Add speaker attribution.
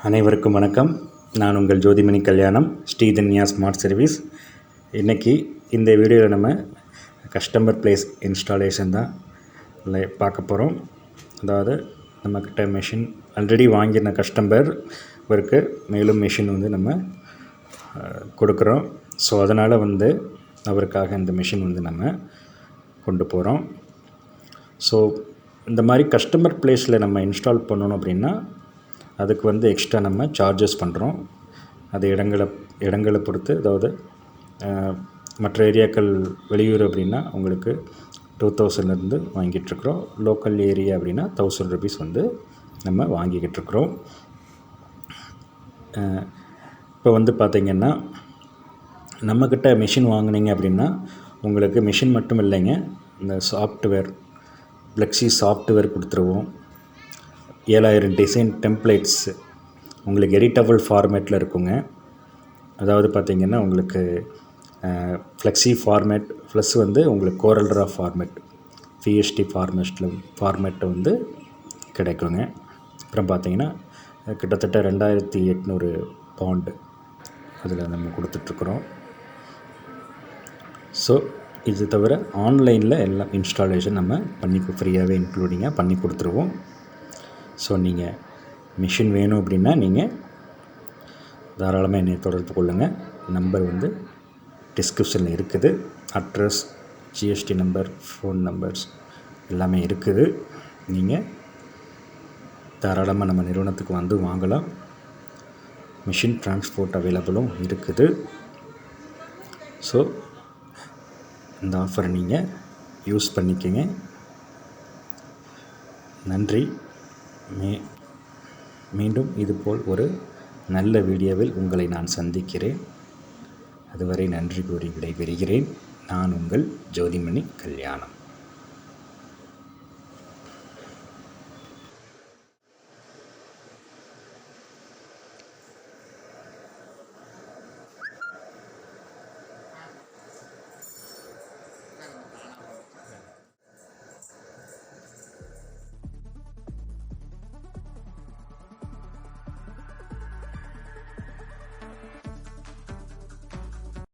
Speaker 1: அனைவருக்கும் வணக்கம். நான் உங்கள் ஜோதிமணி கல்யாணம், ஸ்ரீதன்யா ஸ்மார்ட் சர்வீஸ். இன்றைக்கி இந்த வீடியோவில் நம்ம கஸ்டமர் ப்ளேஸ் இன்ஸ்டாலேஷன் தான் பார்க்க போகிறோம். அதாவது நம்மக்கிட்ட மெஷின் ஆல்ரெடி வாங்கின கஸ்டமருக்கு மேலும் மெஷின் நம்ம கொடுக்குறோம். ஸோ அதனால் அவருக்காக இந்த மெஷின் நம்ம கொண்டு போகிறோம். ஸோ இந்த மாதிரி கஸ்டமர் ப்ளேஸில் நம்ம இன்ஸ்டால் பண்ணணும் அப்படின்னா அதுக்கு எக்ஸ்ட்ரா நம்ம சார்ஜஸ் பண்ணுறோம். அது இடங்களை பொறுத்து, அதாவது மற்ற ஏரியாக்கள் வெளியூர் அப்படின்னா உங்களுக்கு 2000 வாங்கிட்டுருக்குறோம். லோக்கல் ஏரியா அப்படின்னா 1000 ருபீஸ் நம்ம வாங்கிக்கிட்டுருக்குறோம். இப்போ பார்த்திங்கன்னா நம்மக்கிட்ட மிஷின் வாங்கினீங்க அப்படின்னா உங்களுக்கு மிஷின் மட்டும் இல்லைங்க, இந்த சாஃப்ட்வேர் ஃப்ளெக்ஸி சாஃப்ட்வேர் கொடுத்துருவோம். 7000 டிசைன் டெம்ப்ளேட்ஸ் உங்களுக்கு எடிட்டபிள் ஃபார்மேட்டில் இருக்குங்க. அதாவது பார்த்திங்கன்னா உங்களுக்கு ஃப்ளெக்ஸி ஃபார்மேட் ப்ளஸ் உங்களுக்கு கோரல்ட்ரா ஃபார்மேட், பிஎஸ்டி ஃபார்மேட்டு கிடைக்குங்க. அப்புறம் பார்த்திங்கன்னா கிட்டத்தட்ட 2800 பவுண்டு அதில் நம்ம கொடுத்துட்ருக்குறோம். ஸோ இது தவிர ஆன்லைனில் எல்லாம் இன்ஸ்டாலேஷன் நம்ம ஃப்ரீயாகவே இன்க்ளூடிங்காக பண்ணி கொடுத்துருவோம். ஸோ நீங்கள் மிஷின் வேணும் அப்படின்னா நீங்கள் தாராளமாக என்னை தொடர்பு கொள்ளுங்கள். நம்பர் டிஸ்கிரிப்ஷனில் இருக்குது. Address, GST number, phone numbers எல்லாமே இருக்குது. நீங்கள் தாராளமாக நம்ம நிறுவனத்துக்கு வாங்கலாம். மிஷின் டிரான்ஸ்போர்ட் அவைலபிளும் இருக்குது. ஸோ இந்த ஆஃபரை நீங்கள் யூஸ் பண்ணிக்கங்க. நன்றி. மீண்டும் இதுபோல் ஒரு நல்ல வீடியோவில் உங்களை நான் சந்திக்கிறேன். அதுவரை நன்றி கூறி விடைபெறுகிறேன். நான் உங்கள் ஜோதிமணி கல்யாணம்.